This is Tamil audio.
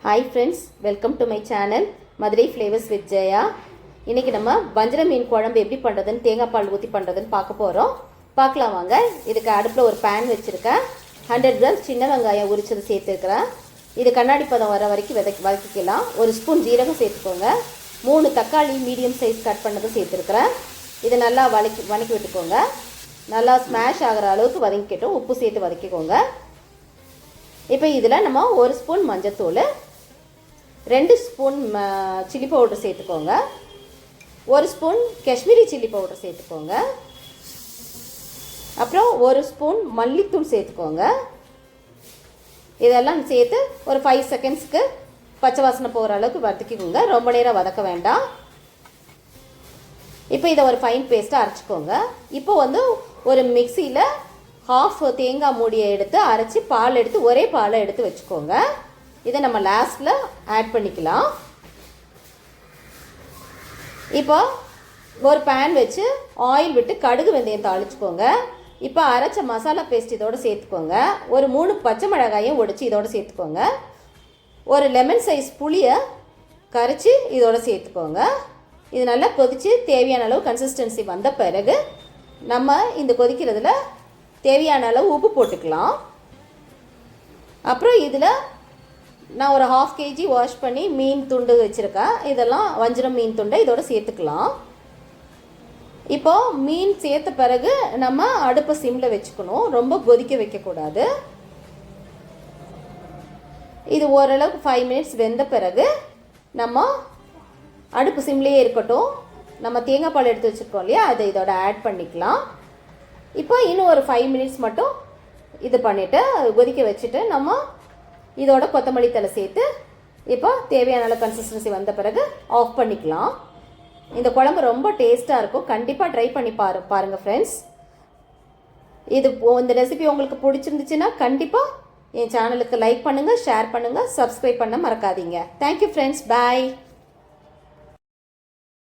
Hi friends, welcome to my channel Madurai Flavors with Jaya. இன்னைக்கு நம்ம வஞ்சர மீன் குழம்பு எப்படி பண்றதுன்னு தேங்காய் பால் ஊத்தி பண்றதுன்னு பார்க்க போறோம். பார்க்கலாம் வாங்க. இதுக்கு அடுப்புல ஒரு pan வச்சிருக்கேன். 100 grams சின்ன வெங்காயம் உரிச்சது சேர்த்துக்கறேன். இது கண்ணாடி பதம் வர வரைக்கும் வதக்கிக்கலாம். ஒரு ஸ்பூன் ஜீரகம் சேர்த்துக்கோங்க. 3 தக்காளி மீடியம் சைஸ் கட் பண்ணது சேர்த்துக்கறேன். இத நல்லா வதக்கி விட்டுக்கோங்க. நல்லா ஸ்மாஷ் ஆகுற அளவுக்கு வதக்கிட்டோம். உப்பு சேர்த்து வதக்கிக்கோங்க. இப்போ இதில் நம்ம 1 ஸ்பூன் மஞ்சத்தூள், 2 ஸ்பூன் சில்லி பவுடர் சேர்த்துக்கோங்க, 1 ஸ்பூன் காஷ்மீரி சில்லி பவுடர் சேர்த்துக்கோங்க, அப்புறம் 1 ஸ்பூன் மல்லித்தூள் சேர்த்துக்கோங்க. இதெல்லாம் சேர்த்து ஒரு 5 செகண்ட்ஸ்க்கு பச்சை வாசனை போகிற அளவுக்கு வதக்கிக்கோங்க. ரொம்ப நேரம் வதக்க வேண்டாம். இப்போ இதை ஒரு ஃபைன் பேஸ்ட்டாக அரைச்சிக்கோங்க. இப்போ ஒரு மிக்சியில் ஹாஃப் தேங்காய் மூடியை எடுத்து அரைச்சி பால் எடுத்து ஒரே பாலை எடுத்து வச்சுக்கோங்க. இதை நம்ம லாஸ்ட்டில் ஆட் பண்ணிக்கலாம். இப்போ ஒரு பேன் வச்சு ஆயில் விட்டு கடுகு வெந்தயம் தாளிச்சுக்கோங்க. இப்போ அரைச்ச மசாலா பேஸ்ட் இதோடு சேர்த்துக்கோங்க. ஒரு 3 பச்சை மிளகாயும் ஒடிச்சு இதோடு சேர்த்துக்கோங்க. ஒரு லெமன் சைஸ் புளியை கரைச்சி இதோடு சேர்த்துக்கோங்க. இது நல்லா கொதித்து தேவையான அளவு கன்சிஸ்டன்சி வந்த பிறகு நம்ம இந்த கொதிக்கிறதுல தேவையான அளவு உப்பு போட்டுக்கலாம். அப்புறம் இதில் நான் ஒரு 1/2 kg வாஷ் பண்ணி மீன் துண்டு வச்சுருக்கேன். இதெல்லாம் வஞ்சரம் மீன் துண்டை இதோட சேர்த்துக்கலாம். இப்போது மீன் சேர்த்த பிறகு நம்ம அடுப்பை சிம்மில் வச்சுக்கணும். ரொம்ப கொதிக்க வைக்கக்கூடாது. இது ஓரளவுக்கு 5 மினிட்ஸ் வெந்த பிறகு நம்ம அடுப்பு சிம்லேயே இருக்கட்டும். நம்ம தேங்காய் பால் எடுத்து வச்சுருக்கோம் இல்லையா, அதை இதோட ஆட் பண்ணிக்கலாம். இப்போ இன்னும் ஒரு 5 மினிட்ஸ் மட்டும் இது பண்ணிவிட்டு கொதிக்க வச்சுட்டு நம்ம இதோட கொத்தமல்லி தழை சேர்த்து இப்போ தேவையான அளவு கன்சிஸ்டன்சி வந்த பிறகு ஆஃப் பண்ணிக்கலாம். இந்த குழம்பு ரொம்ப டேஸ்ட்டாக இருக்கும். கண்டிப்பாக ட்ரை பண்ணி பாருங்கள் ஃப்ரெண்ட்ஸ். இந்த ரெசிபி உங்களுக்கு பிடிச்சிருந்துச்சுன்னா கண்டிப்பாக என் சேனலுக்கு லைக் பண்ணுங்கள், ஷேர் பண்ணுங்கள், சப்ஸ்கிரைப் பண்ண மறக்காதீங்க. Thank you friends. பாய்.